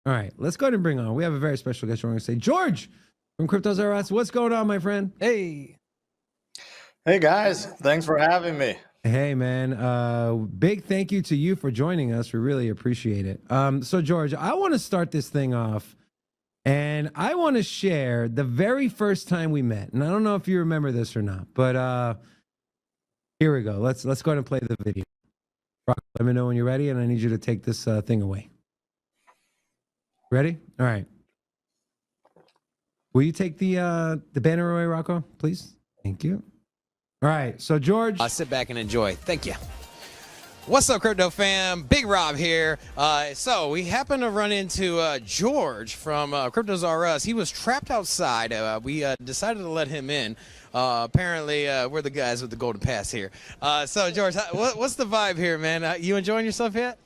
All right, let's go ahead and bring on. We have a very special guest. We're going to say, George from CryptosRUs. What's going on, my friend? Hey. Hey guys, thanks for having me. Hey, man. Big thank you to you for joining us. We really appreciate it. So, George, I want to start this thing off, and I want to share the very first time we met. And I don't know if you remember this or not, but here we go. Let's go ahead and play the video. Rock, let me know when you're ready, and I need you to take this thing away. Ready? All right. Will you take the banner away, Rocco, please? Thank you. All right, so George. I'll sit back and enjoy. Thank you. What's up, crypto fam? Big Rob here. So we happened to run into George from CryptosRUs. He was trapped outside. We decided to let him in. Apparently, we're the guys with the golden pass here. So George, what's the vibe here, man? You enjoying yourself yet?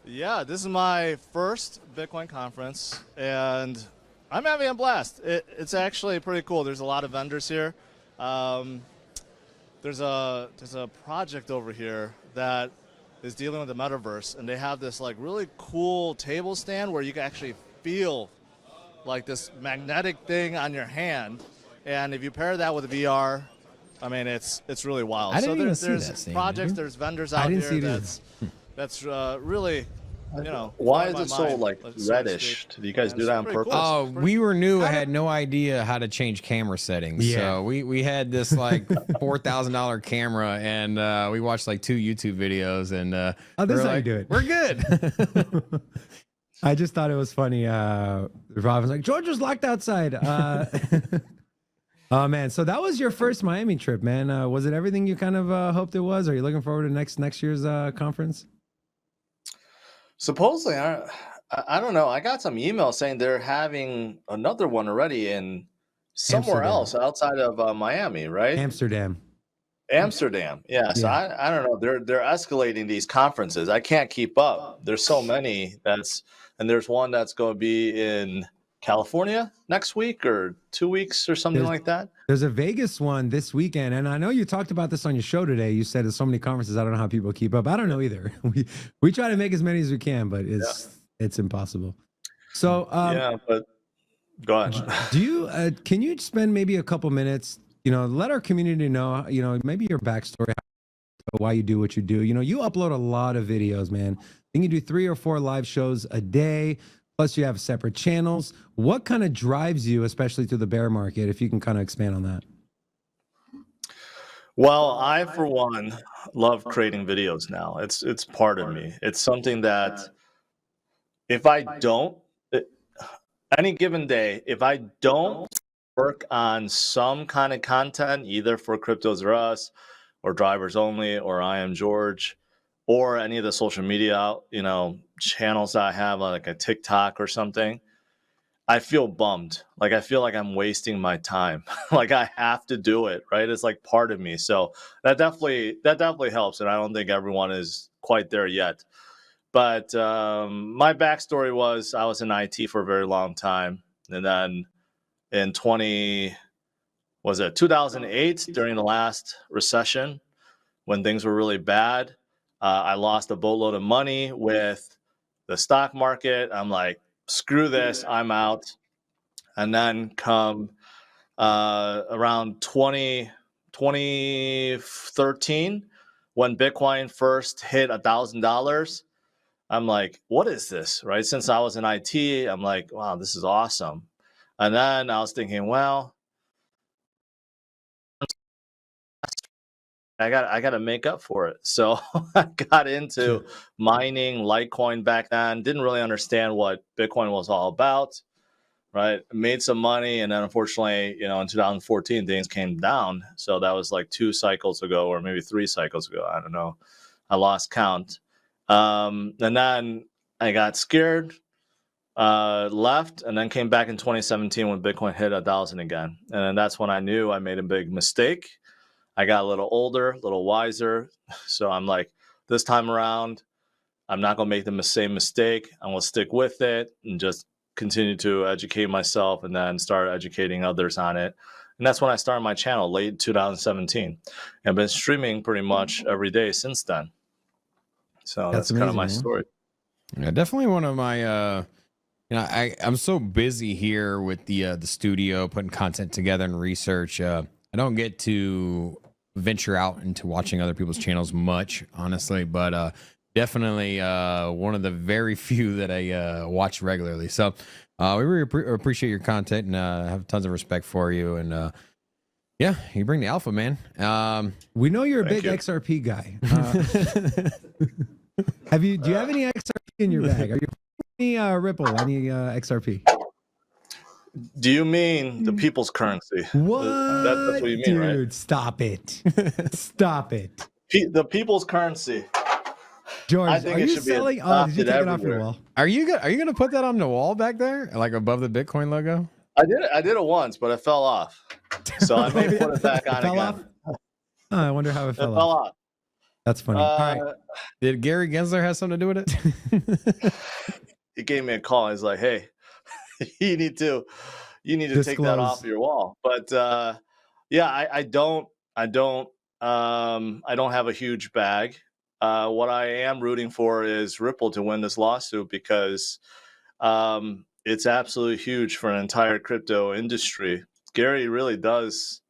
Yeah, this is my first Bitcoin conference, and I'm having a blast. It's actually pretty cool. There's a lot of vendors here. There's a project over here that is dealing with the metaverse, and they have this like really cool table stand where you can actually feel like this magnetic thing on your hand, and if you pair that with VR, I mean it's really wild. I didn't even see there's that scene, projects, dude. there's vendors out here that's really, you know. Why is it so like reddish? Do you guys do that on purpose? Cool. Oh, we were new. I had no idea how to change camera settings. Yeah. So we had this like $4,000 camera, and we watched like 2 YouTube videos, and Oh, this is how you do it. We're good. I just thought it was funny. Rob was like, George was locked outside. Oh man, so that was your first Miami trip, man. Was it everything you kind of hoped it was? Are you looking forward to next year's conference? Supposedly, I don't know. I got some emails saying they're having another one already in somewhere Amsterdam. else outside of Miami, right? Amsterdam. Amsterdam. Yeah. So Yeah. I don't know. They're escalating these conferences. I can't keep up. There's so many. And there's one that's going to be in California next week or 2 weeks or something like that. There's a Vegas one this weekend, and I know you talked about this on your show today. You said there's so many conferences. I don't know how people keep up. I don't know either. We try to make as many as we can, but it's impossible. So yeah, but go ahead. do you can you spend maybe a couple minutes? Let our community know. Maybe your backstory, why you do what you do. You upload a lot of videos, man. I think you do 3 or 4 live shows a day. Plus, you have separate channels. What kind of drives you, especially through the bear market, if you can kind of expand on that? Well, I, for one, love creating videos now. It's part of me. It's something that if I don't, any given day, if I don't work on some kind of content, either for CryptosRUs or Drivers Only or I Am George, or any of the social media, channels that I have, like a TikTok or something, I feel bummed. Like I feel like I'm wasting my time. Like I have to do it, right? It's like part of me. So that definitely helps. And I don't think everyone is quite there yet. But my backstory was I was in IT for a very long time, and then in 2008 during the last recession when things were really bad. I lost a boatload of money with the stock market. I'm like, screw this, I'm out. And then come around 2013, when Bitcoin first hit $1,000, I'm like, what is this, right? Since I was in IT, I'm like, wow, this is awesome. And then I was thinking, well, I got to make up for it. So I got into mining Litecoin back then. Didn't really understand what Bitcoin was all about, right? Made some money, and then unfortunately, in 2014 things came down. So that was like 2 cycles ago, or maybe 3 cycles ago. I don't know. I lost count. And then I got scared, left, and then came back in 2017 when Bitcoin hit 1,000 again. And then that's when I knew I made a big mistake. I got a little older, a little wiser. So I'm like, this time around, I'm not going to make the same mistake. I'm going to stick with it and just continue to educate myself and then start educating others on it. And that's when I started my channel, late 2017. And I've been streaming pretty much every day since then. So that's kind of my story. Yeah, definitely one of my I'm so busy here with the studio, putting content together and research. I don't get to venture out into watching other people's channels much, honestly, but definitely one of the very few that I watch regularly. So we really appreciate your content and have tons of respect for you. And yeah, you bring the alpha, man. We know you're a Thank big you. XRP guy. Do you have any XRP in your bag? Are you any Ripple? Any XRP? Do you mean the people's currency? What? That's what you mean, Dude, right? stop it. Stop it. The people's currency. George, I think are it you should be selling? Oh, did you adopted take it off your everywhere. wall? Are you gonna put that on the wall back there, like above the Bitcoin logo? I did it once, but it fell off. So I may put it back on Fell again. off? Oh, I wonder how it It fell fell off. off. That's funny. All right. Did Gary Gensler have something to do with it? He gave me a call. He's like, "Hey, you need to take that Disclose. off your wall." But yeah, I don't have a huge bag. What I am rooting for is Ripple to win this lawsuit because it's absolutely huge for an entire crypto industry. Gary really does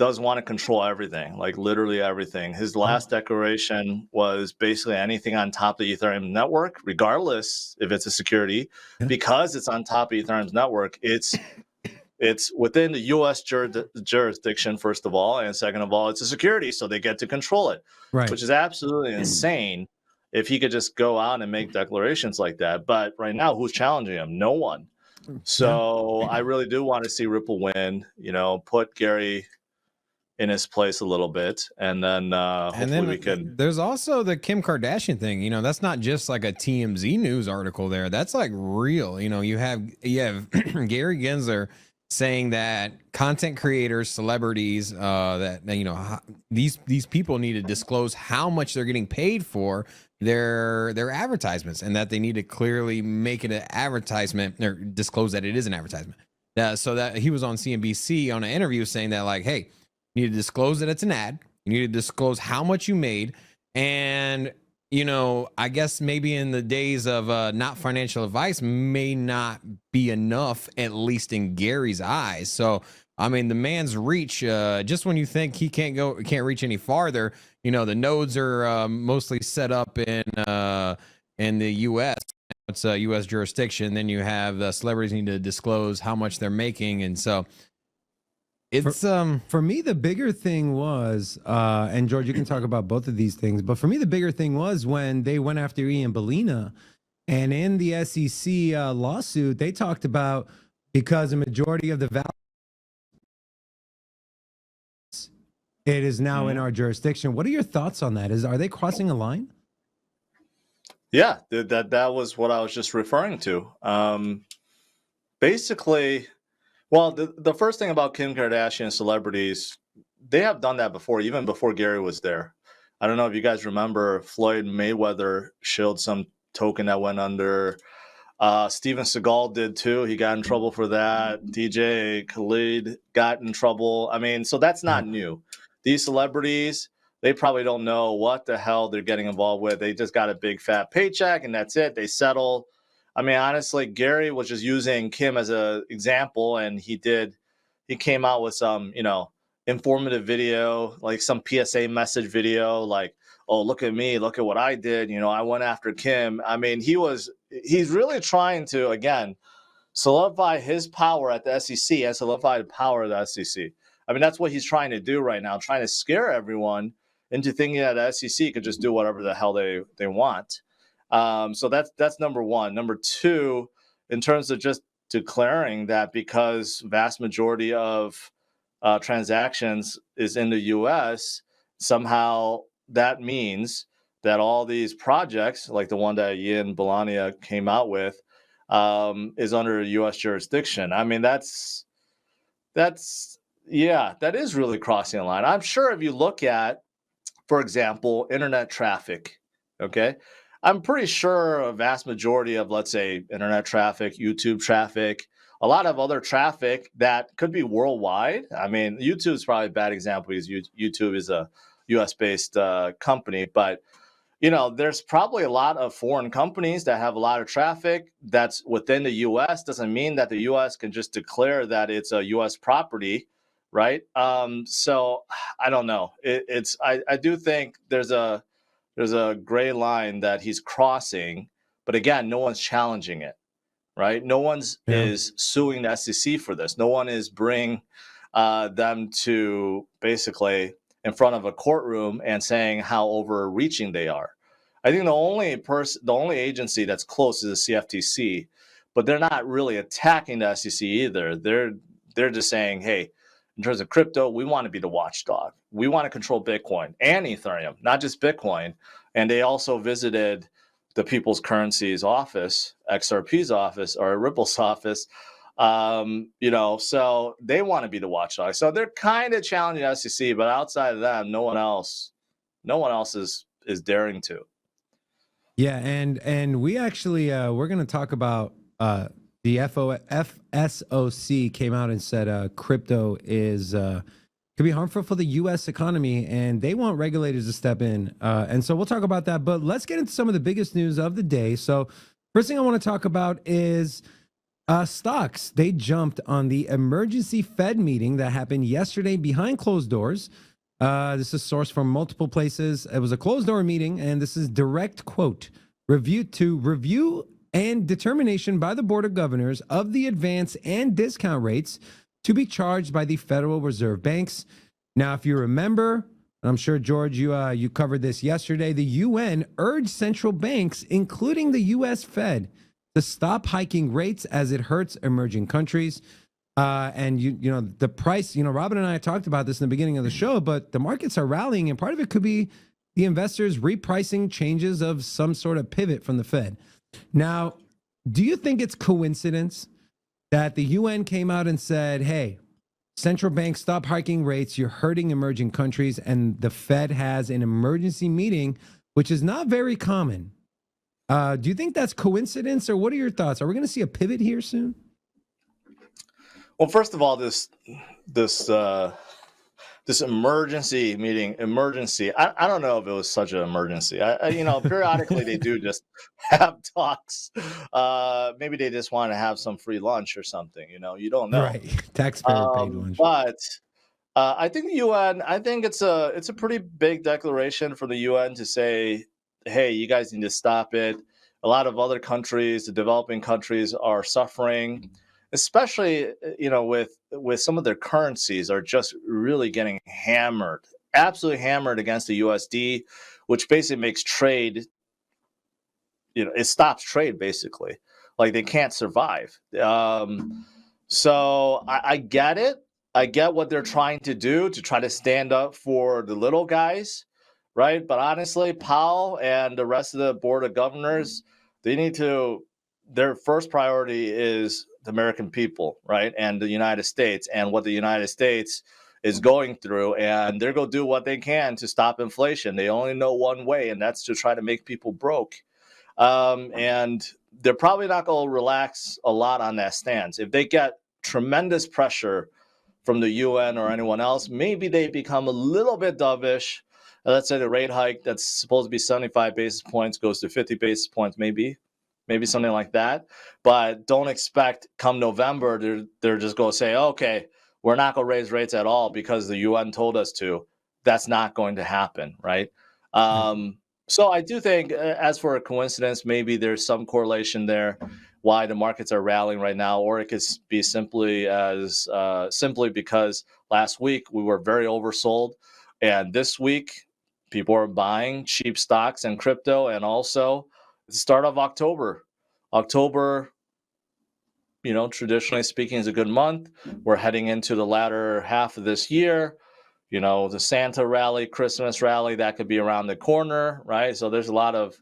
want to control everything, like literally everything. His last declaration was basically anything on top of the Ethereum network, regardless if it's a security, because it's on top of Ethereum's network, it's within the U.S. jurisdiction, first of all, and second of all, it's a security, so they get to control it, Right. which is absolutely insane if he could just go out and make declarations like that. But right now, who's challenging him? No one. So I really do want to see Ripple win, put Gary in his place a little bit, and then hopefully we can. There's also the Kim Kardashian thing. That's not just like a TMZ news article there. That's like real. You have Gary Gensler saying that content creators, celebrities, these people need to disclose how much they're getting paid for their advertisements, and that they need to clearly make it an advertisement or disclose that it is an advertisement. So that he was on CNBC on an interview saying that, like, hey, you need to disclose that it's an ad. You need to disclose how much you made. And, I guess maybe in the days of not financial advice may not be enough, at least in Gary's eyes. So, I mean, the man's reach, just when you think he can't reach any farther, the nodes are mostly set up in the U.S. It's a U.S. jurisdiction. Then you have the celebrities need to disclose how much they're making. And so, it's for me, the bigger thing was, and George, you can talk about both of these things, but for me, the bigger thing was when they went after Ian Bellina, and in the SEC lawsuit, they talked about because a majority of the value, it is now in our jurisdiction. What are your thoughts on that? Are they crossing a line? Yeah, that was what I was just referring to. Basically. Well, the first thing about Kim Kardashian celebrities, they have done that before, even before Gary was there. I don't know if you guys remember, Floyd Mayweather shielded some token that went under. Steven Seagal did too. He got in trouble for that. DJ Khaled got in trouble. I mean, so that's not new. These celebrities, they probably don't know what the hell they're getting involved with. They just got a big fat paycheck and that's it. They settle. I mean, honestly, Gary was just using Kim as an example, and he came out with some, informative video, like some PSA message video, like, oh, look at me, look at what I did. I went after Kim. I mean, he's really trying to, again, solidify his power at the SEC and solidify the power of the SEC. I mean, that's what he's trying to do right now, trying to scare everyone into thinking that the SEC could just do whatever the hell they want. So that's number one. Number two, in terms of just declaring that because vast majority of transactions is in the U.S., somehow that means that all these projects, like the one that Ian Bellina came out with, is under U.S. jurisdiction. I mean, that is really crossing a line. I'm sure if you look at, for example, internet traffic, okay, I'm pretty sure a vast majority of, let's say, internet traffic, YouTube traffic, a lot of other traffic that could be worldwide. I mean, YouTube is probably a bad example because YouTube is a US-based company, but there's probably a lot of foreign companies that have a lot of traffic that's within the U.S. Doesn't mean that the U.S. can just declare that it's a U.S. property, right? So I don't know. I do think there's a gray line that he's crossing, but again, no one's challenging it, right? No one's is suing the SEC for this. No one is bringing them to basically in front of a courtroom and saying how overreaching they are. I think the only agency that's close is the CFTC, but they're not really attacking the SEC either. They're just saying, hey, in terms of crypto, we want to be the watchdog. We want to control Bitcoin and Ethereum, not just Bitcoin. And they also visited the People's Currency's office, XRP's office, or Ripple's office. So they want to be the watchdog. So they're kind of challenging the SEC, but outside of them, no one else is daring to. Yeah, and we actually we're going to talk about the FSOC came out and said crypto is could be harmful for the U.S. economy, and they want regulators to step in. And so we'll talk about that. But let's get into some of the biggest news of the day. So first thing I want to talk about is stocks. They jumped on the emergency Fed meeting that happened yesterday behind closed doors. This is sourced from multiple places. It was a closed door meeting, and this is direct quote: review and determination by the Board of Governors of the advance and discount rates to be charged by the Federal Reserve banks. Now, if you remember, I'm sure, George, you covered this yesterday, the UN urged central banks, including the U.S. Fed, to stop hiking rates as it hurts emerging countries. And the price, Robin and I talked about this in the beginning of the show, but the markets are rallying, and part of it could be the investors repricing changes of some sort of pivot from the Fed. Now, do you think it's coincidence that the UN came out and said, hey, central banks, stop hiking rates, you're hurting emerging countries, and the Fed has an emergency meeting, which is not very common? Do you think that's coincidence, or what are your thoughts? Are we going to see a pivot here soon? Well, first of all, this emergency meeting, I don't know if it was such an emergency. Periodically they do just have talks. Maybe they just want to have some free lunch or something. You don't know. Right, taxpayer paid lunch. But I think the UN. I think it's a pretty big declaration for the UN to say, hey, you guys need to stop it. A lot of other countries, the developing countries, are suffering. Especially, with some of their currencies are just really getting hammered, absolutely hammered against the USD, which basically makes trade, it stops trade basically. Like they can't survive. So I get it. I get what they're trying to do to try to stand up for the little guys, right? But honestly, Powell and the rest of the Board of Governors, their first priority is the American people, right? And the United States, and what the United States is going through. And they're going to do what they can to stop inflation. They only know one way, and that's to try to make people broke. And they're probably not going to relax a lot on that stance. If they get tremendous pressure from the UN or anyone else, maybe they become a little bit dovish. Let's say the rate hike that's supposed to be 75 basis points goes to 50 basis points, maybe something like that. But don't expect come November, they're just going to say, okay, we're not going to raise rates at all because the UN told us to. That's not going to happen, right? So I do think, as for a coincidence, maybe there's some correlation there why the markets are rallying right now, or it could be simply because last week we were very oversold, and this week people are buying cheap stocks and crypto, and also the start of October. October, traditionally speaking, is a good month. We're heading into the latter half of this year. The Santa rally, Christmas rally, that could be around the corner, right? So there's a lot of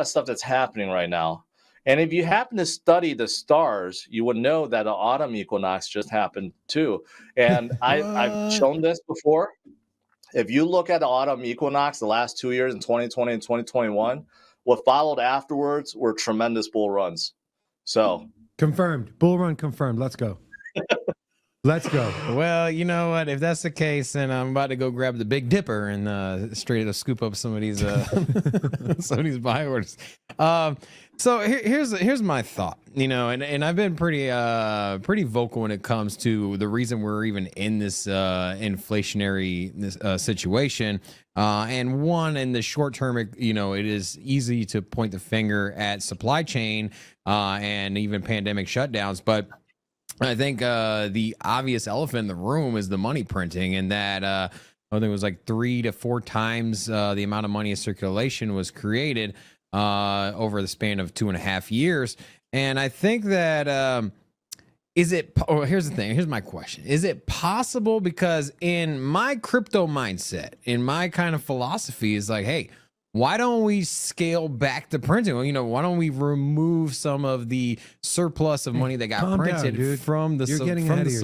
stuff that's happening right now. And if you happen to study the stars, you would know that the autumn equinox just happened too. And I've shown this before. If you look at the autumn equinox, the last 2 years in 2020 and 2021, what followed afterwards were tremendous bull runs. So confirmed. Bull run confirmed. Let's go. Let's go. Well, you know what? If that's the case, then I'm about to go grab the Big Dipper and straight to scoop up some of these some of these buy orders. So here's my thought. You know, and I've been pretty vocal when it comes to the reason we're even in this inflationary situation. And one, in the short term, you know, it is easy to point the finger at supply chain and even pandemic shutdowns, but I think the obvious elephant in the room is the money printing, and that I think it was like 3 to 4 times the amount of money in circulation was created over the span of 2.5 years. And I think that here's the thing. Here's my question. Is it possible? Because in my crypto mindset, in my kind of philosophy, is like, hey, why don't we scale back the printing? Well, you know, why don't we remove some of the surplus of money that got printed from the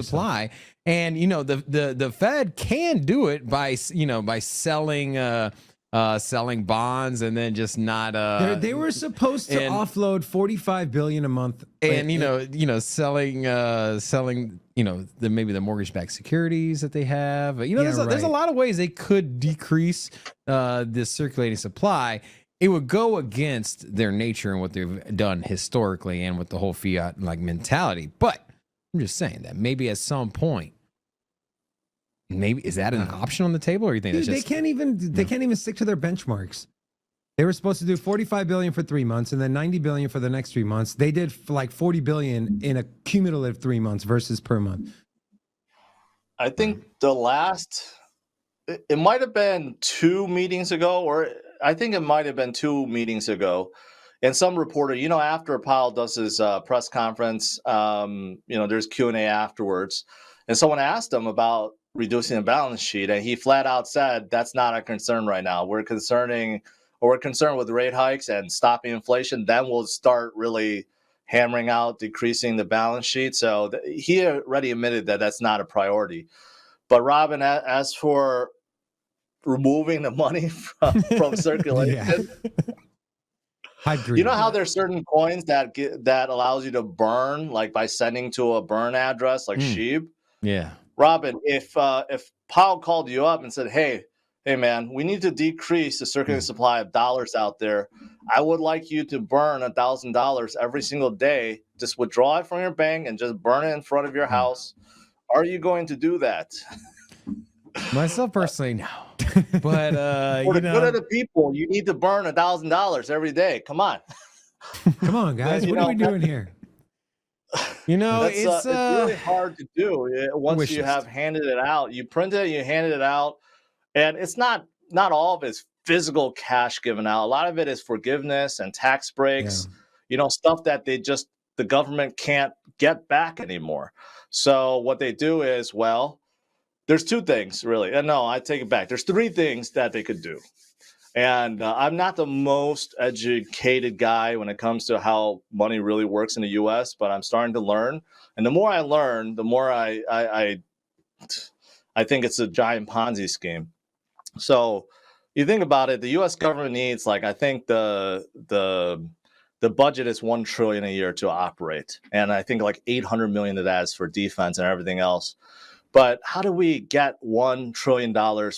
supply? And you know, the Fed can do it by selling selling bonds and then just not. They were supposed to offload $45 billion a month, and selling maybe the mortgage-backed securities that they have. You know, there's a lot of ways they could decrease this circulating supply. It would go against their nature and what they've done historically and with the whole fiat like mentality. But I'm just saying that maybe at some point. Maybe is that an option on the table, or you think dude, they can't even stick to their benchmarks? They were supposed to do $45 billion for 3 months and then $90 billion for the next 3 months. They did like $40 billion in a cumulative 3 months versus per month. I think the last, it might have been 2 meetings ago, or I think it might have been 2 meetings ago. And some reporter, you know, after Powell does his press conference, there's Q&A afterwards, and someone asked him about reducing the balance sheet, and he flat out said that's not a concern right now. We're concerned with rate hikes and stopping inflation. Then we'll start really hammering out decreasing the balance sheet. So he already admitted that that's not a priority. But Robin, as for removing the money from circulation, you know how there's certain coins that allows you to burn, like by sending to a burn address, like SHIB. Yeah. Robin, if Powell called you up and said, hey man, we need to decrease the circulating supply of dollars out there. I would like you to burn $1,000 every single day. Just withdraw it from your bank and just burn it in front of your house. Are you going to do that? Myself personally, no. But for the good of the people, you need to burn $1,000 every day. Come on. Come on, guys. What are we doing here? You know, it's really hard to do once you have handed it out. You print it, you handed it out, and it's not all of it's physical cash given out. A lot of it is forgiveness and tax breaks, stuff that the government can't get back anymore. So what they do is, well, there's 2 things really. And no, I take it back. There's 3 things that they could do. And I'm not the most educated guy when it comes to how money really works in the U.S., but I'm starting to learn. And the more I learn, the more I think it's a giant Ponzi scheme. So you think about it, the U.S. government needs, like, I think the budget is $1 trillion a year to operate, and I think like $800 million of that is for defense and everything else. But how do we get $1 trillion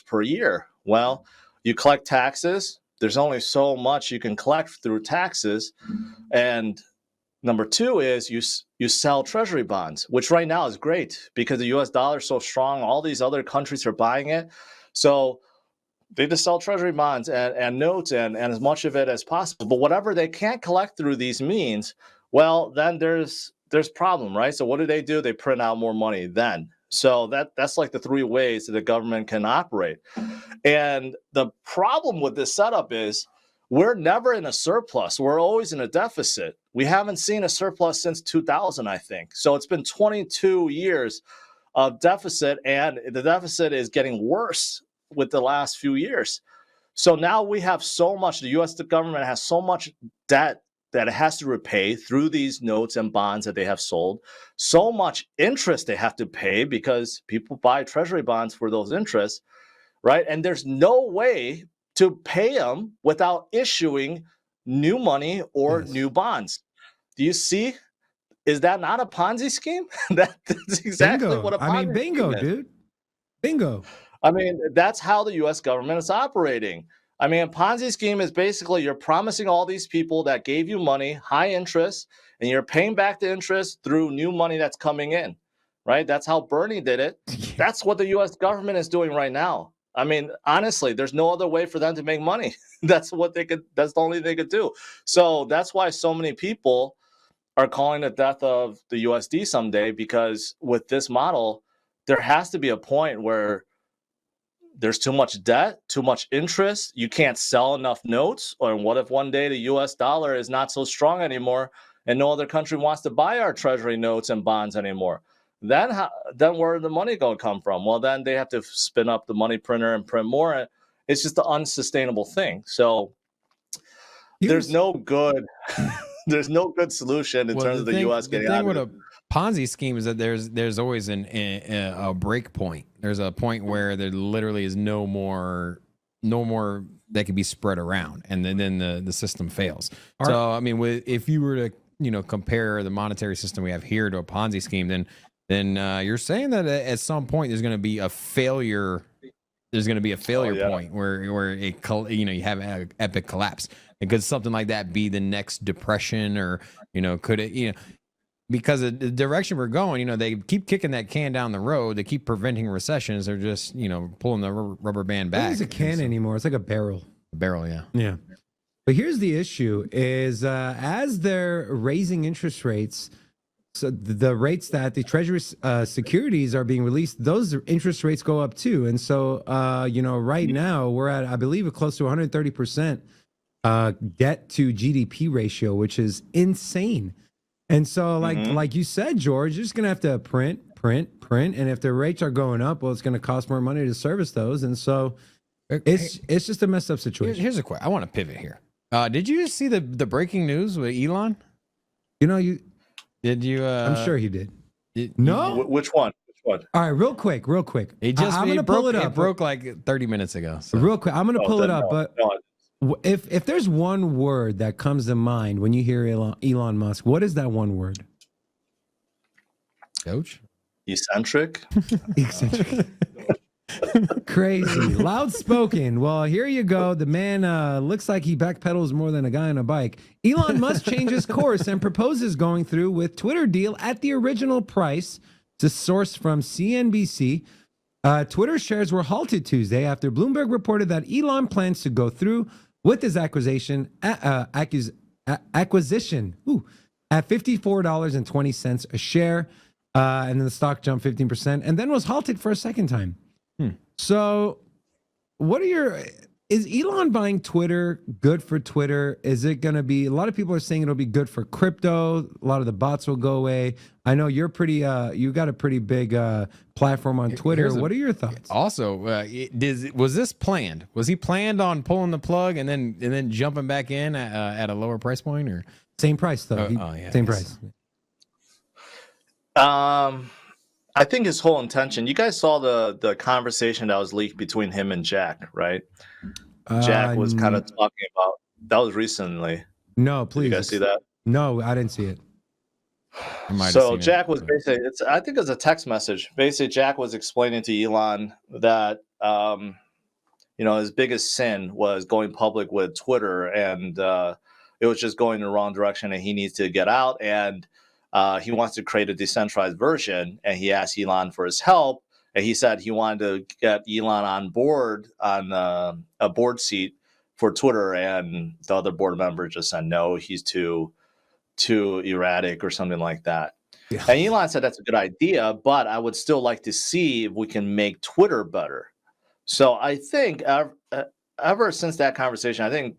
per year? Well, you collect taxes. There's only so much you can collect through taxes. And number 2 is you sell treasury bonds, which right now is great because the US dollar is so strong. All these other countries are buying it. So they just sell treasury bonds and notes and as much of it as possible. But whatever they can't collect through these means, well, then there's problem, right? So what do? They print out more money then. So that's like the 3 ways that the government can operate. And the problem with this setup is we're never in a surplus. We're always in a deficit. We haven't seen a surplus since 2000, I think. So it's been 22 years of deficit, and the deficit is getting worse with the last few years. So now we have so much, the U.S. government has so much debt that it has to repay through these notes and bonds that they have sold, so much interest they have to pay because people buy treasury bonds for those interests, right? And there's no way to pay them without issuing new money or new bonds. Do you see? is that not a Ponzi scheme? That's exactly Bingo. what a Ponzi bingo, scheme is. dude. Bingo. I mean, that's how the U.S. government is operating. I mean, a Ponzi scheme is basically you're promising all these people that gave you money, high interest, and you're paying back the interest through new money that's coming in, right? That's how Bernie did it. That's what the U.S. government is doing right now. I mean, honestly, there's no other way for them to make money. That's the only thing they could do. So that's why so many people are calling the death of the USD someday, because with this model, there has to be a point where there's too much debt, too much interest. You can't sell enough notes. Or what if one day the US dollar is not so strong anymore and no other country wants to buy our treasury notes and bonds anymore? Then where the money going to come from? Well, then they have to spin up the money printer and print more. It's just an unsustainable thing. So there's no good solution in terms of the U.S. getting out of it. The thing with a Ponzi scheme is that there's always a break point. There's a point where there literally is no more that can be spread around, and then the system fails. So I mean, if you were to compare the monetary system we have here to a Ponzi scheme, then you're saying that at some point there's going to be a failure. There's going to be a failure point where you have an epic collapse. And could something like that be the next depression, or could it because of the direction we're going, they keep kicking that can down the road. They keep preventing recessions. They're just pulling the rubber band back. It's a can anymore. It's like a barrel. A barrel, yeah. Yeah. But here's the issue: is as they're raising interest rates. So the rates that the Treasury securities are being released, those interest rates go up too. And so, right now we're at, I believe, close to 130% debt to GDP ratio, which is insane. And so, like you said, George, you're just gonna have to print. And if the rates are going up, well, it's going to cost more money to service those. And so, it's just a messed up situation. Here's a question. I want to pivot here. Did you see the breaking news with Elon? Did you? I'm sure he did. No? Which one? All right, real quick. I'm gonna pull it up. It broke like 30 minutes ago. So. Real quick, I'm gonna pull it up. But if there's one word that comes to mind when you hear Elon Musk, what is that one word? Coach? Eccentric. Eccentric. Crazy. Loud spoken. Well, here you go. The man looks like he backpedals more than a guy on a bike. Elon Musk changes course and proposes going through with Twitter deal at the original price. To source from CNBC. Twitter shares were halted Tuesday after Bloomberg reported that Elon plans to go through with his acquisition at $54.20 a share. And then the stock jumped 15% and then was halted for a second time. So is Elon buying Twitter good for Twitter? Is it going to be, a lot of people are saying it'll be good for crypto. A lot of the bots will go away. I know you're you got a pretty big platform on Twitter. What are your thoughts? Also, was this planned? Was he planned on pulling the plug and then jumping back in at a lower price point, or same price though? Same price. I think his whole intention. You guys saw the conversation that was leaked between him and Jack, right? Jack was kind of talking about that was recently. No, please. Did you guys see that? No, I didn't see it. So Jack was basically, I think it's a text message. Basically, Jack was explaining to Elon that his biggest sin was going public with Twitter, and it was just going in the wrong direction, and he needs to get out. And he wants to create a decentralized version, and he asked Elon for his help. And he said he wanted to get Elon on board on a board seat for Twitter, and the other board member just said no, he's too erratic or something like that. Yeah. And Elon said that's a good idea, but I would still like to see if we can make Twitter better. So I think ever since that conversation, I think,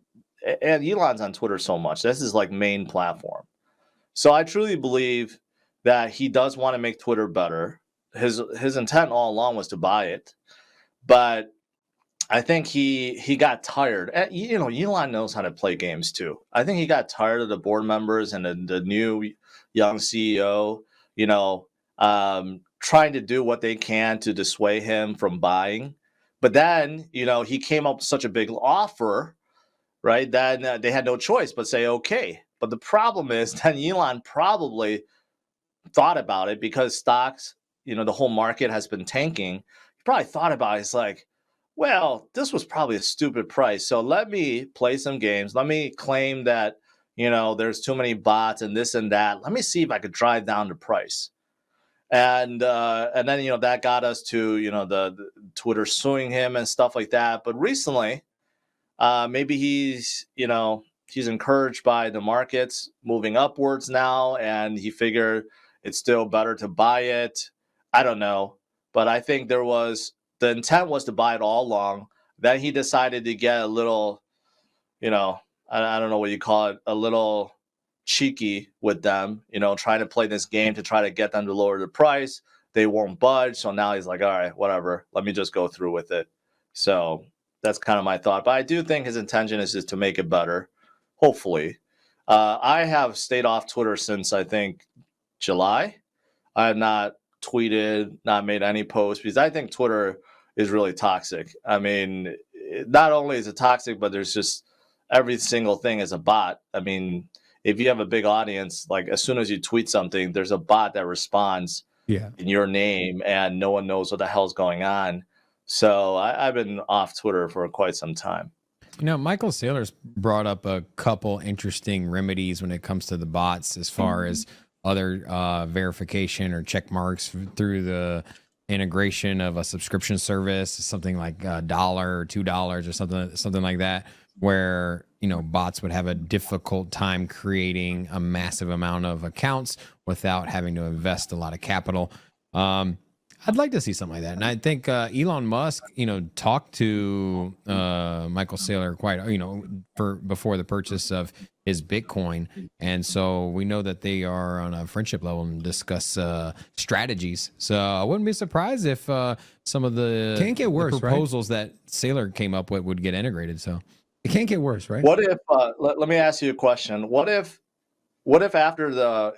and Elon's on Twitter so much, this is like main platform. So I truly believe that he does want to make Twitter better. His intent all along was to buy it, but I think he got tired. Elon knows how to play games too. I think he got tired of the board members and the new young CEO, trying to do what they can to dissuade him from buying. But then, he came up with such a big offer, right? Then they had no choice but say, okay. But the problem is then Elon probably thought about it because stocks, the whole market has been tanking. You probably thought about it. It's like, well, this was probably a stupid price. So let me play some games. Let me claim that, there's too many bots and this and that. Let me see if I could drive down the price. And then, that got us to, the Twitter suing him and stuff like that. But recently, maybe he's encouraged by the markets moving upwards now, and he figured it's still better to buy it. I don't know. But I think the intent was to buy it all along. Then he decided to get a little, I don't know what you call it, a little cheeky with them, trying to play this game to try to get them to lower the price. They won't budge. So now he's like, all right, whatever. Let me just go through with it. So that's kind of my thought. But I do think his intention is just to make it better, hopefully. I have stayed off Twitter since, I think, July. I have not tweeted, not made any posts, because I think Twitter is really toxic. I mean, not only is it toxic, but there's just every single thing is a bot. I mean, if you have a big audience, like as soon as you tweet something, there's a bot that responds in your name, and no one knows what the hell's going on. So I've been off Twitter for quite some time. Michael Saylor's brought up a couple interesting remedies when it comes to the bots, as far as other verification or check marks through the integration of a subscription service, something like $1 or $2 or something like that, where bots would have a difficult time creating a massive amount of accounts without having to invest a lot of capital. I'd like to see something like that. And I think Elon Musk, talked to Michael Saylor quite, before the purchase of his Bitcoin. And so we know that they are on a friendship level and discuss strategies. So I wouldn't be surprised if some of the, can't get worse, the proposals that Saylor came up with would get integrated. So it can't get worse, right? What if, let me ask you a question. What if after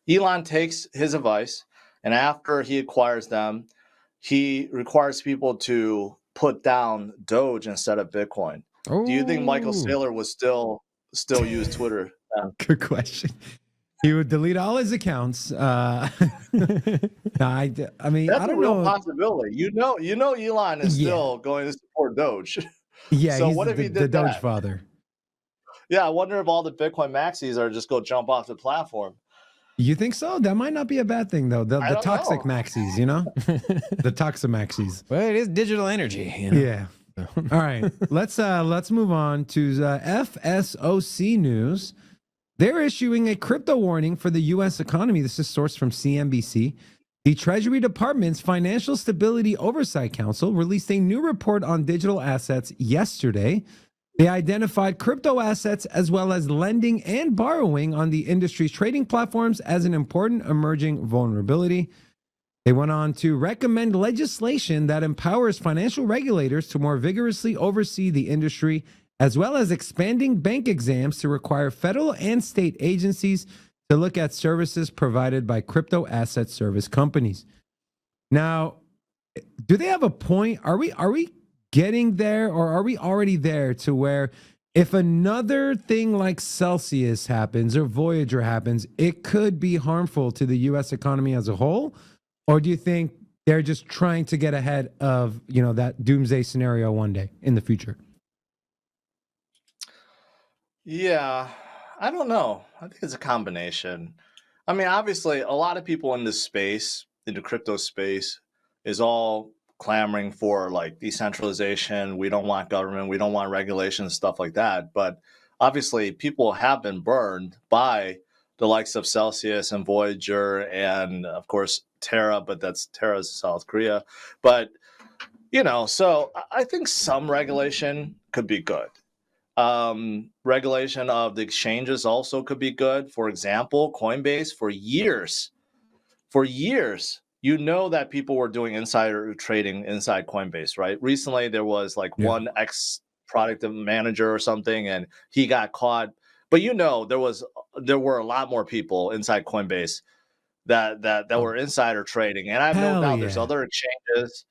Elon takes his advice, and after he acquires them, he requires people to put down Doge instead of Bitcoin? Oh. Do you think Michael Saylor would still use Twitter? Good question. He would delete all his accounts. I mean, that's I don't a real know. possibility. Elon is still going to support Doge. Yeah, so he's what if he did the Doge that? father? Yeah, I wonder if all the Bitcoin maxis are just go jump off the platform. You think so? That might not be a bad thing, though. The toxic maxis, the toxic maxis. Well, it is digital energy. Yeah. All right. Let's move on to FSOC news. They're issuing a crypto warning for the U.S. economy. This is sourced from CNBC. The Treasury Department's Financial Stability Oversight Council released a new report on digital assets yesterday. They identified crypto assets as well as lending and borrowing on the industry's trading platforms as an important emerging vulnerability. They went on to recommend legislation that empowers financial regulators to more vigorously oversee the industry, as well as expanding bank exams to require federal and state agencies to look at services provided by crypto asset service companies. Now, do they have a point? Are we getting there, or are we already there to where if another thing like Celsius happens or Voyager happens, it could be harmful to the U.S. economy as a whole? Or do you think they're just trying to get ahead of, that doomsday scenario one day in the future? Yeah, I don't know. I think it's a combination. I mean, obviously, a lot of people in this space, in the crypto space, is all clamoring for like decentralization. We don't want government. We don't want regulation, stuff like that. But obviously, people have been burned by the likes of Celsius and Voyager and, of course, Terra, but that's Terra's South Korea. But, so I think some regulation could be good. Regulation of the exchanges also could be good. For example, Coinbase, for years, that people were doing insider trading inside Coinbase, right? Recently, there was like one ex-product manager or something, and he got caught. But there were a lot more people inside Coinbase that were insider trading, and I have no doubt there's other exchanges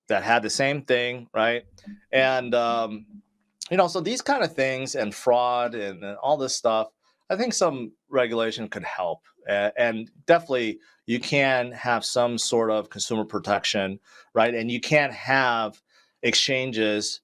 that had the same thing, right? And so these kind of things and fraud and all this stuff, I think some regulation could help, and definitely you can have some sort of consumer protection, right? And you can't have exchanges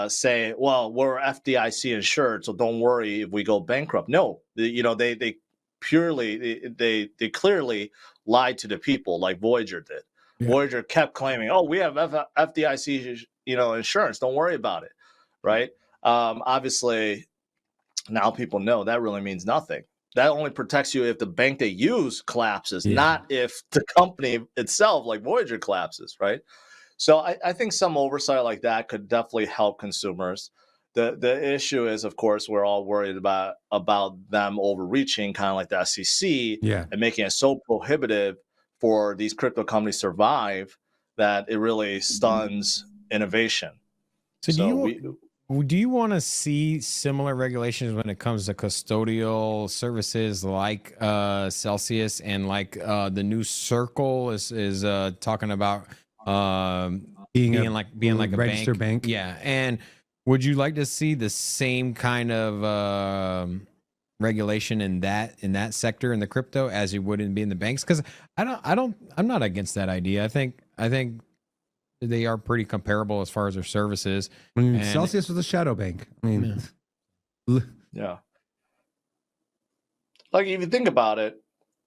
say, "Well, we're FDIC insured, so don't worry if we go bankrupt." No, they purely they clearly lied to the people, like Voyager did. Yeah. Voyager kept claiming, "Oh, we have FDIC, insurance. Don't worry about it," right? Obviously, now people know that really means nothing. That only protects you if the bank they use collapses, not if the company itself, like Voyager, collapses, right? So I think some oversight like that could definitely help consumers. The issue is, of course, we're all worried about them overreaching, kind of like the SEC, and making it so prohibitive for these crypto companies to survive that it really stuns innovation. So do you want to see similar regulations when it comes to custodial services like Celsius, and like the new Circle is talking about being like a registered bank? Yeah, and would you like to see the same kind of regulation in that sector in the crypto as you would be in the banks? Because I'm not against that idea. I think they are pretty comparable as far as their services. I mean, Celsius was a shadow bank. I mean, yeah. Like, if you think about it,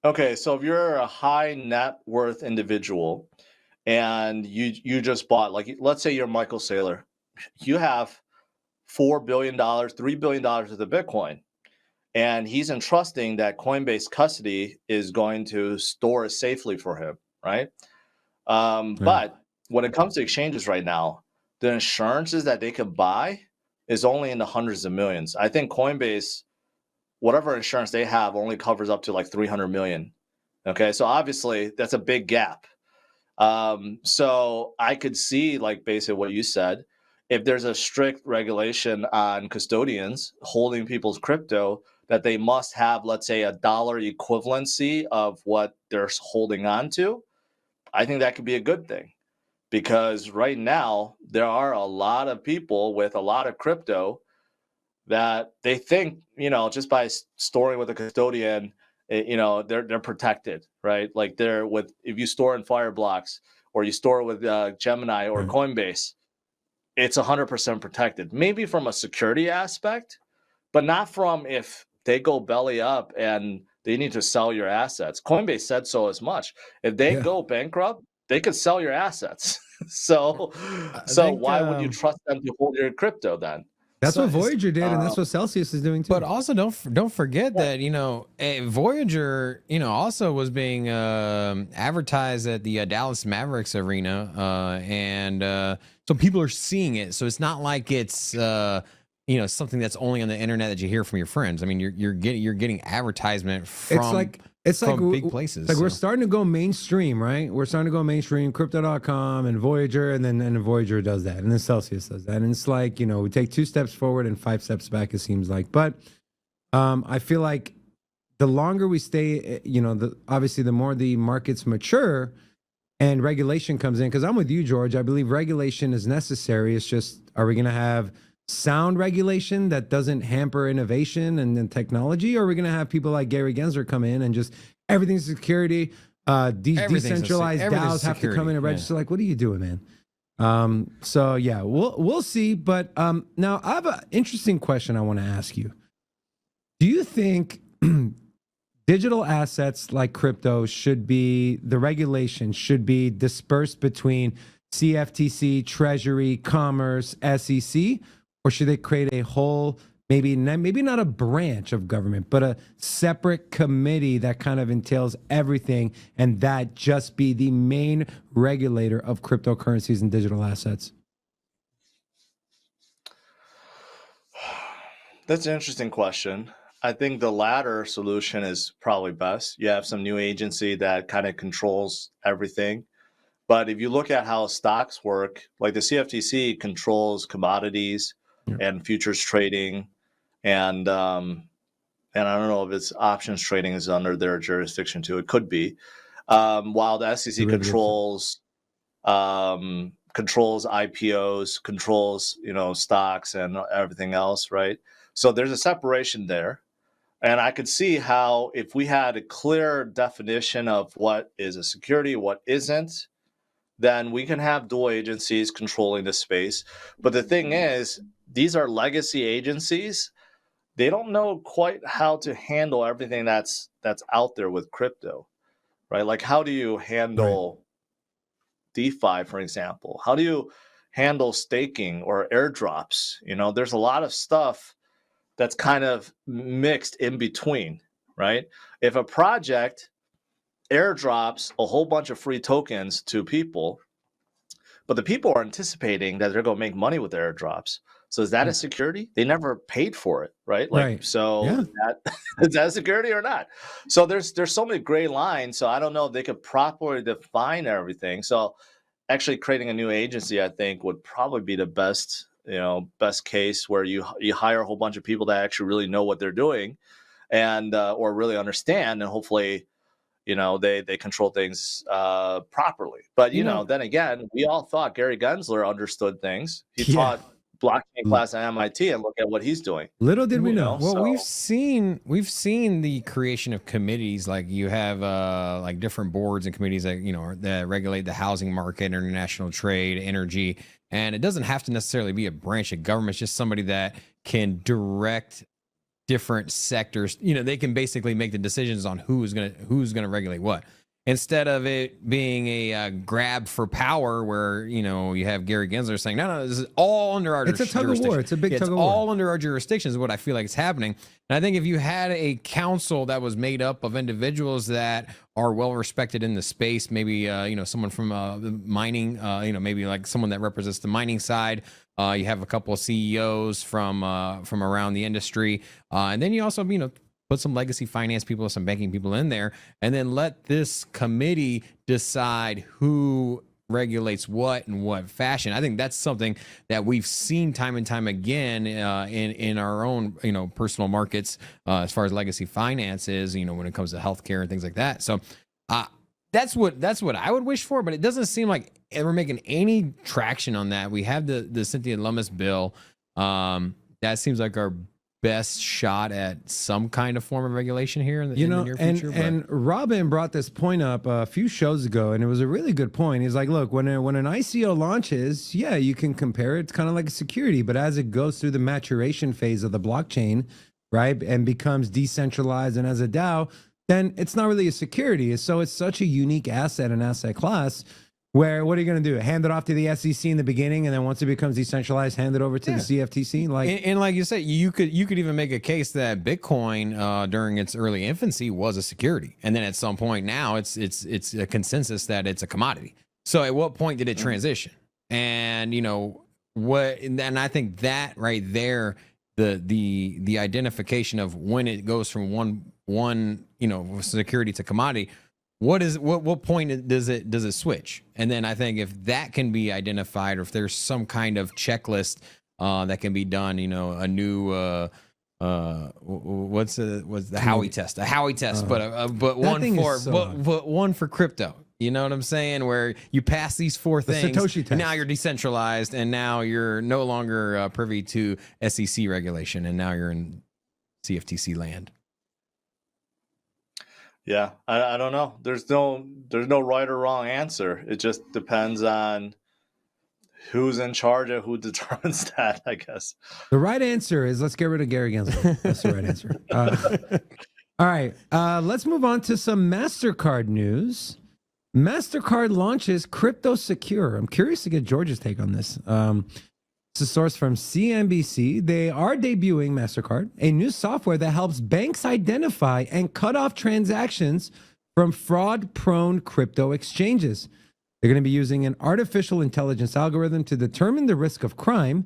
okay, so if you're a high net worth individual and you just bought, like, let's say you're Michael Saylor, you have $4 billion, $3 billion of the Bitcoin, and he's entrusting that Coinbase custody is going to store it safely for him, right? But when it comes to exchanges right now, the insurances that they could buy is only in the hundreds of millions. I think Coinbase, whatever insurance they have, only covers up to like 300 million. Okay, so obviously that's a big gap. So I could see, like, basically what you said, if there's a strict regulation on custodians holding people's crypto, that they must have, let's say, $1 equivalency of what they're holding on to, I think that could be a good thing. Because right now, there are a lot of people with a lot of crypto that they think, just by storing with a custodian, they're protected, right? Like, if you store in Fireblocks or you store with Gemini or Coinbase, it's 100% protected. Maybe from a security aspect, but not from if they go belly up and they need to sell your assets. Coinbase said so as much. If they go bankrupt, they could sell your assets. So why would you trust them to hold your crypto then? That's what Voyager did, and that's what Celsius is doing too. But also, don't forget that Voyager, also was being advertised at the Dallas Mavericks arena, and so people are seeing it. So it's not like it's something that's only on the internet that you hear from your friends. I mean, you're getting advertisement from. It's like big places. Like, we're starting to go mainstream, right? We're starting to go mainstream. Crypto.com and Voyager, and then Voyager does that, and then Celsius does that, and it's like, we take 2 steps forward and 5 steps back, it seems like. But I feel like the longer we stay, obviously the more the markets mature and regulation comes in. Because I'm with you, George. I believe regulation is necessary. It's just, are we going to have sound regulation that doesn't hamper innovation and technology, or are we going to have people like Gary Gensler come in and just everything's security? These decentralized DAOs have to come in and register. Like, what are you doing, man? So yeah, we'll see. But now I have an interesting question I want to ask you. Do you think digital assets like crypto the regulation should be dispersed between CFTC, Treasury, Commerce, SEC? Or should they create a whole, maybe not a branch of government, but a separate committee that kind of entails everything, and that just be the main regulator of cryptocurrencies and digital assets? That's an interesting question. I think the latter solution is probably best. You have some new agency that kind of controls everything. But if you look at how stocks work, like the CFTC controls commodities and futures trading, and I don't know if it's options trading is under their jurisdiction too. It could be. While the SEC controls IPOs, controls stocks and everything else, right? So there's a separation there. And I could see how if we had a clear definition of what is a security, what isn't, then we can have dual agencies controlling the space. But the thing is, these are legacy agencies. They don't know quite how to handle everything that's out there with crypto, right? Like, how do you handle DeFi, for example? How do you handle staking or airdrops? You know, there's a lot of stuff that's kind of mixed in between, right? If a project airdrops a whole bunch of free tokens to people, but the people are anticipating that they're going to make money with the airdrops. So is that a security? They never paid for it, right? Like, so is that a security or not? So there's so many gray lines. So I don't know if they could properly define everything. So actually creating a new agency, I think, would probably be the best case, where you hire a whole bunch of people that actually really know what they're doing, and or really understand, and hopefully, they control things properly. But then again, we all thought Gary Gensler understood things. He taught blockchain class at MIT, and look at what he's doing. Little did we know. Well, we've seen the creation of committees. Like, you have like different boards and committees that that regulate the housing market, international trade, energy, and it doesn't have to necessarily be a branch of government. It's just somebody that can direct different sectors. They can basically make the decisions on who's gonna regulate what, instead of it being a grab for power where you have Gary Gensler saying no, this is all under our jurisdiction. It's a tug of war. It's a big tug of war. It's all under our jurisdiction is what I feel like is happening. And I think if you had a council that was made up of individuals that are well respected in the space, maybe someone from the mining, maybe like someone that represents the mining side. You have a couple of CEOs from around the industry, and then you also put some legacy finance people, some banking people in there, and then let this committee decide who regulates what in what fashion. I think that's something that we've seen time and time again in our own personal markets as far as legacy finance is, when it comes to healthcare and things like that. So that's what I would wish for, but it doesn't seem like we're making any traction on that. We have the Cynthia Lummis bill. That seems like our best shot at some kind of form of regulation here in the near future. And Robin brought this point up a few shows ago, and it was a really good point. He's like, look, when an ICO launches, you can compare it. It's kind of like a security, but as it goes through the maturation phase of the blockchain, right, and becomes decentralized and as a DAO, then it's not really a security. So it's such a unique asset and asset class where what are you going to do? Hand it off to the SEC in the beginning, and then once it becomes decentralized, hand it over to the CFTC? And like you said, you could even make a case that Bitcoin during its early infancy was a security, and then at some point now it's a consensus that it's a commodity. So at what point did it transition? And and I think that right there, the identification of when it goes from one security to commodity. What point does it switch? And then I think if that can be identified, or if there's some kind of checklist that can be done, a new what's the Howey test? A Howey test, but one for crypto. You know what I'm saying? Where you pass these four things, Satoshi test. Now you're decentralized, and now you're no longer privy to SEC regulation, and now you're in CFTC land. Yeah, I don't know. There's no right or wrong answer. It just depends on who's in charge of who determines that, I guess. The right answer is let's get rid of Gary Gensler. That's the right answer. All right, let's move on to some MasterCard news. MasterCard launches CryptosRUs. I'm curious to get George's take on this. It's a source from CNBC. They are debuting MasterCard, a new software that helps banks identify and cut off transactions from fraud-prone crypto exchanges. They're going to be using an artificial intelligence algorithm to determine the risk of crime.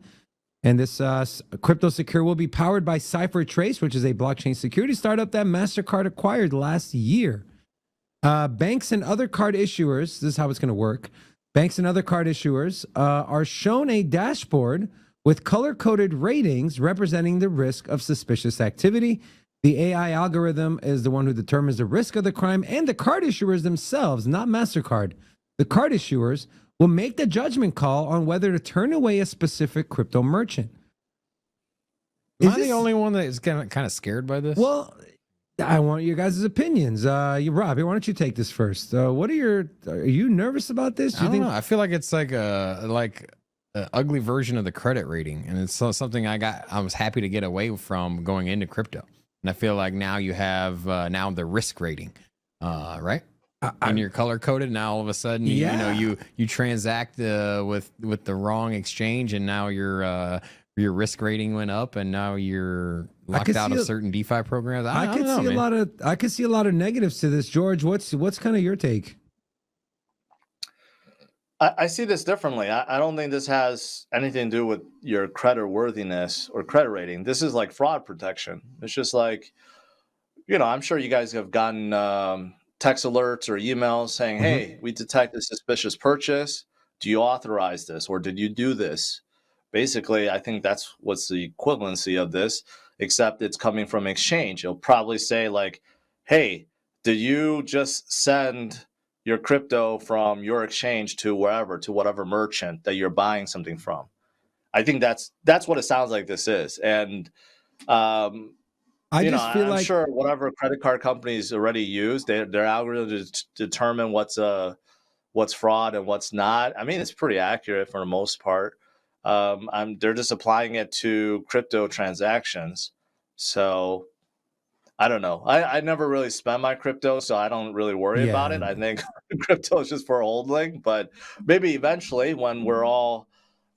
And this CryptosRUs will be powered by CipherTrace, which is a blockchain security startup that MasterCard acquired last year. Banks and other card issuers, this is how it's going to work. Banks and other card issuers are shown a dashboard with color-coded ratings representing the risk of suspicious activity. The AI algorithm is the one who determines the risk of the crime, and the card issuers themselves, not MasterCard. The card issuers will make the judgment call on whether to turn away a specific crypto merchant. Am I the only one that is kind of scared by this? Well, I want your guys' opinions. Rob, why don't you take this first? Are you nervous about this? I don't know. I feel like it's like an ugly version of the credit rating, and it's something I was happy to get away from going into crypto. And I feel like now you have now the risk rating, right? When you're color coded, now all of a sudden, you transact with the wrong exchange, and now your risk rating went up, and now you're locked out of certain DeFi programs. I could see a lot of negatives to this. George, what's kind of your take? I see this differently. I don't think this has anything to do with your credit worthiness or credit rating. This is like fraud protection. It's just like, I'm sure you guys have gotten text alerts or emails saying, hey, we detect a suspicious purchase. Do you authorize this, or did you do this? Basically, I think that's what's the equivalency of this, except it's coming from exchange. It'll probably say like, hey, did you just send your crypto from your exchange to whatever merchant that you're buying something from? I think that's what it sounds like this is. And I'm sure whatever credit card companies already use, their algorithm to determine what's fraud and what's not. I mean, it's pretty accurate for the most part. They're just applying it to crypto transactions. So I don't know. I never really spend my crypto, so I don't really worry about it. I think crypto is just for holding, but maybe eventually when we're all,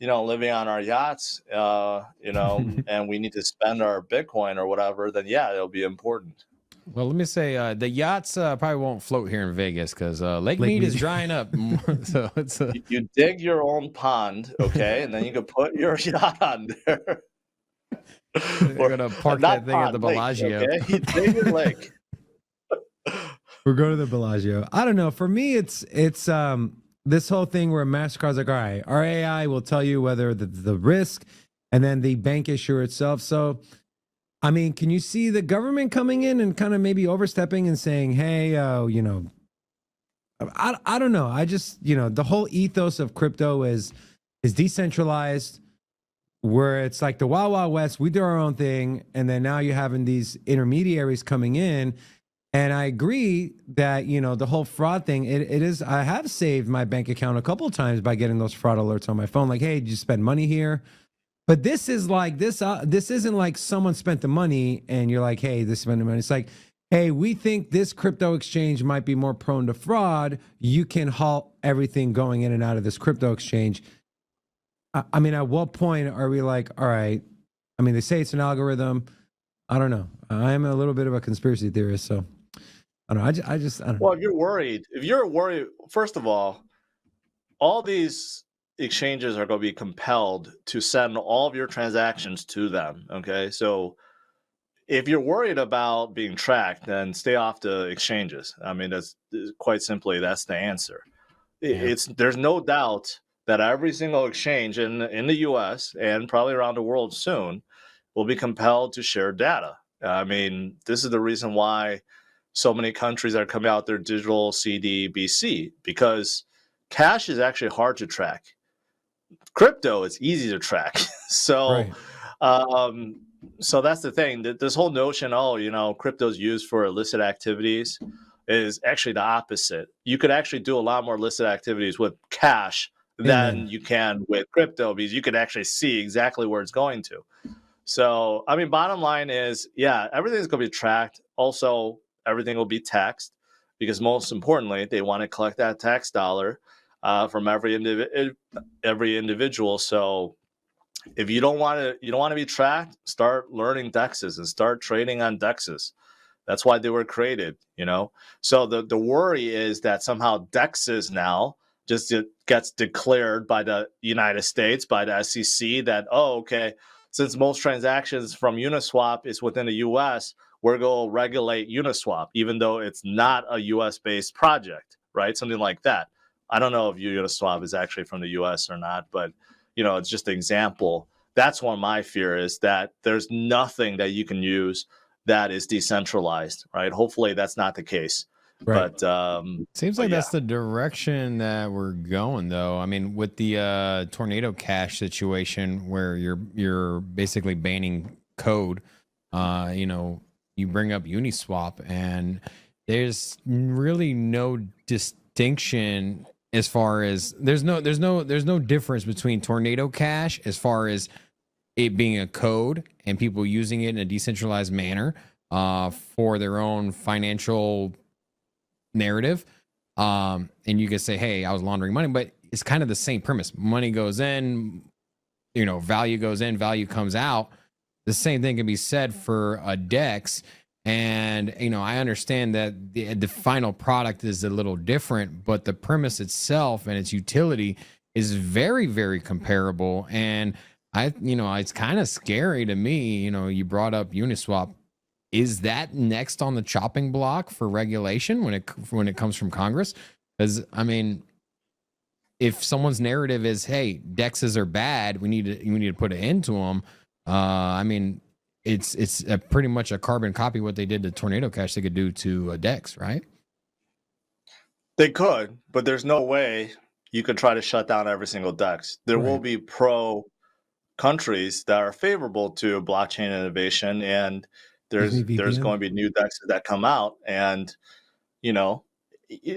living on our yachts, and we need to spend our Bitcoin or whatever, then it'll be important. Well, let me say the yachts probably won't float here in Vegas because Lake Mead is drying up. So it's you dig your own pond, okay, and then you can put your yacht on there. We're gonna park that thing at the Bellagio. Lake, okay? You dig your lake. We're going to the Bellagio. I don't know. For me, it's this whole thing where MasterCard's like, all right, our AI will tell you whether the risk, and then the bank issuer itself. So, I mean, can you see the government coming in and kind of maybe overstepping and saying, hey, I don't know. I just, the whole ethos of crypto is decentralized, where it's like the Wild Wild West. We do our own thing. And then now you're having these intermediaries coming in. And I agree that, the whole fraud thing, it is, I have saved my bank account a couple of times by getting those fraud alerts on my phone. Like, hey, did you spend money here? But this is like, this isn't like someone spent the money and you're like, hey, this spent the money. It's like, hey, we think this crypto exchange might be more prone to fraud. You can halt everything going in and out of this crypto exchange. I mean, at what point are we like, all right, I mean, they say it's an algorithm. I don't know. I am a little bit of a conspiracy theorist, so I don't know. I don't know. Well, if you're worried, first of all these exchanges are going to be compelled to send all of your transactions to them. Okay. So if you're worried about being tracked, then stay off the exchanges. I mean, that's quite simply, that's the answer. Yeah. There's no doubt that every single exchange in the US and probably around the world soon will be compelled to share data. I mean, this is the reason why so many countries are coming out their digital CDBC, because cash is actually hard to track. Crypto is easy to track. So, right. So that's the thing. This whole notion, crypto is used for illicit activities, is actually the opposite. You could actually do a lot more illicit activities with cash than you can with crypto, because you could actually see exactly where it's going to. So, I mean, bottom line is, everything's going to be tracked. Also, everything will be taxed, because most importantly, they want to collect that tax dollar from every individual. So, if you don't want to be tracked, start learning DEXs and start trading on DEXs. That's why they were created, So the worry is that somehow DEXs now just gets declared by the United States, by the SEC, that, since most transactions from Uniswap is within the U.S., we're going to regulate Uniswap, even though it's not a U.S.-based project, right? Something like that. I don't know if Uniswap is actually from the U.S. or not, but, it's just an example. That's one of my fear, is that there's nothing that you can use that is decentralized, right? Hopefully that's not the case. Right. But seems like that's the direction that we're going, though. I mean, with the Tornado Cash situation, where you're basically banning code. You know, you bring up Uniswap, and there's really no distinction as far as there's no difference between Tornado Cash as far as it being a code and people using it in a decentralized manner for their own financial narrative. And you can say, hey, I was laundering money, but it's kind of the same premise. Money goes in, you know, value goes in, value comes out. The same thing can be said for a DEX. And, you know, I understand that the final product is a little different, but the premise itself and its utility is very, very comparable. And you know, it's kind of scary to me. You know, you brought up Uniswap. Is that next on the chopping block for regulation when it comes from Congress? Because, I mean, if someone's narrative is, hey, DEXs are bad, we need to put an end to them. I mean, it's pretty much a carbon copy of what they did to Tornado Cash. They could do to a DEX, right? They could, but there's no way you could try to shut down every single DEX. There will be pro countries that are favorable to blockchain innovation, and there's going to be new DEXs that come out, and you know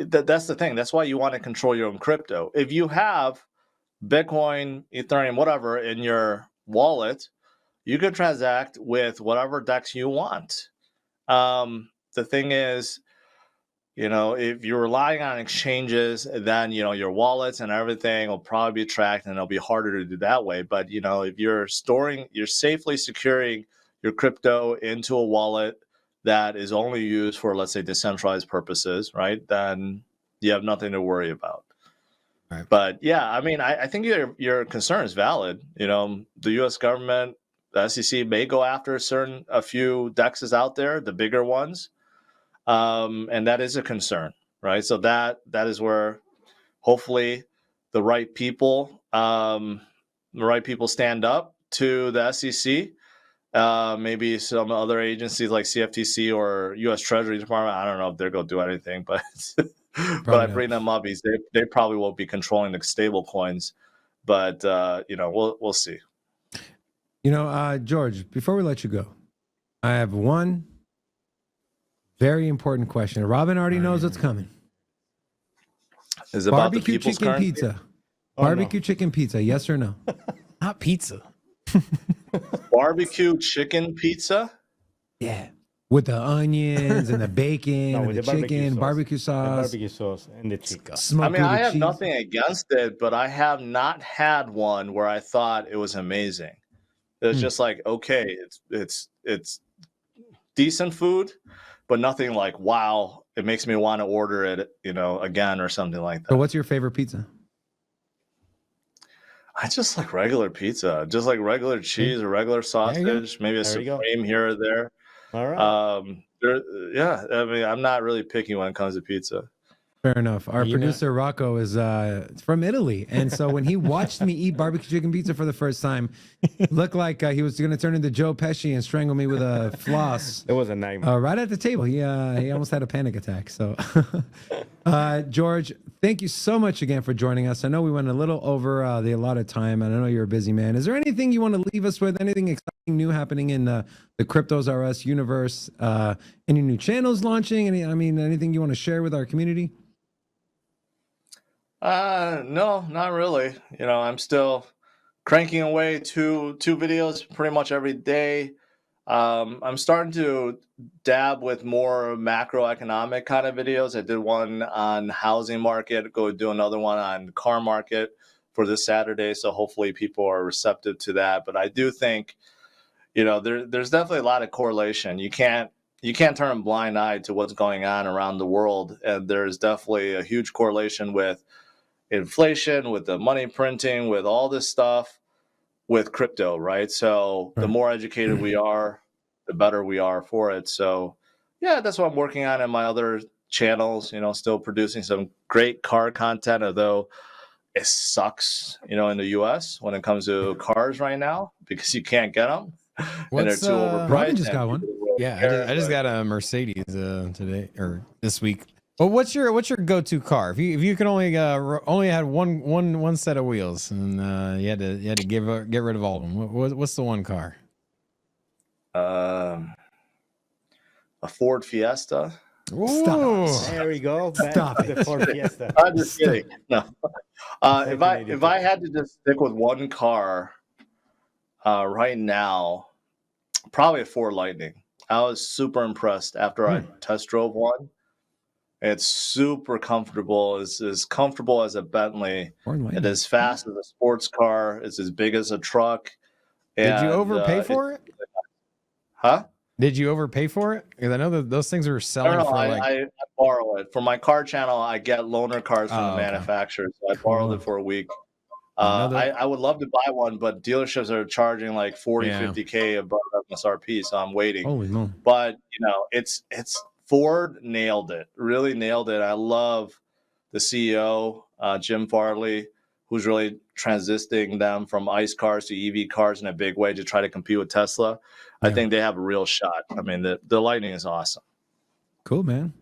that's the thing. That's why you want to control your own crypto. If you have Bitcoin, Ethereum, whatever in your wallet, you could transact with whatever DEX you want. The thing is, you know, if you're relying on exchanges, then, you know, your wallets and everything will probably be tracked, and it'll be harder to do that way. But, you know, if you're safely securing your crypto into a wallet that is only used for, let's say, decentralized purposes, right, then you have nothing to worry about. Right. But yeah, I mean, I think your concern is valid. You know, the U.S. government, the SEC may go after a few DEXs out there, the bigger ones. And that is a concern, right? So that is where hopefully the right people stand up to the SEC. Maybe some other agencies like CFTC or U.S. Treasury Department. I don't know if they're going to do anything, but but I bring them up because they probably won't be controlling the stable coins. But you know, we'll see. You know, George, before we let you go, I have one very important question. Robin already knows what's coming. Is it about the barbecue people's chicken currency? pizza? Barbecue chicken pizza, yes or no? Not pizza. Barbecue chicken pizza? Yeah. With the onions and the bacon No, and with the the chicken, barbecue sauce. Barbecue sauce and the chicken. Smoked I mean, I Gouda have cheese. nothing against it, but I have not had one where I thought it was amazing. It was just like, okay, it's decent food, but nothing like, wow, it makes me want to order it, you know, again or something like that. So what's your favorite pizza? I just like regular pizza, just like regular cheese or regular sausage, maybe a There you go. Supreme here or there. All right. Yeah, I mean, I'm not really picky when it comes to pizza. Fair enough. Our You know- producer Rocco is from Italy, and so when he watched me eat barbecue chicken pizza for the first time, looked like he was going to turn into Joe Pesci and strangle me with a floss. It was a nightmare. Right at the table. He almost had a panic attack. So, George, thank you so much again for joining us. I know we went a little over the allotted time, and I know you're a busy man. Is there anything you want to leave us with? Anything exciting new happening in the CryptosRUs universe? Any new channels launching? Anything you want to share with our community? No, not really. You know, I'm still cranking away two videos pretty much every day. I'm starting to dab with more macroeconomic kind of videos. I did one on housing market, go do another one on car market for this Saturday. So hopefully people are receptive to that. But I do think, you know, there's definitely a lot of correlation. You can't turn a blind eye to what's going on around the world. And there's definitely a huge correlation with inflation, with the money printing, with all this stuff, with crypto, right? So the more educated we are, the better we are for it. So yeah, that's what I'm working on in my other channels, you know, still producing some great car content, although it sucks, you know, in the US when it comes to cars right now because you can't get them and they're too overpriced. Robin just got one. Yeah, I just got a Mercedes today or this week. Well, what's your go-to car? If you could only had one set of wheels and you had to get rid of all of them, what's the one car? A Ford Fiesta. Stop. There we go. Back Stop to the Ford Fiesta. I'm just kidding. No. If I had to just stick with one car right now, probably a Ford Lightning. I was super impressed after I test drove one. It's super comfortable. It's as comfortable as a Bentley. It's as fast as a sports car. It's as big as a truck. Did you overpay for it? Huh? Did you overpay for it? Because I know that those things are selling No, for I borrow it. For my car channel, I get loaner cars from the manufacturer. So I borrowed it for a week. I would love to buy one, but dealerships are charging like 40, 50K above MSRP, so I'm waiting. Holy moly. But, it's Ford nailed it, really nailed it. I love the CEO, Jim Farley, who's really transitioning them from ICE cars to EV cars in a big way to try to compete with Tesla. I think they have a real shot. I mean, the Lightning is awesome. Cool, man.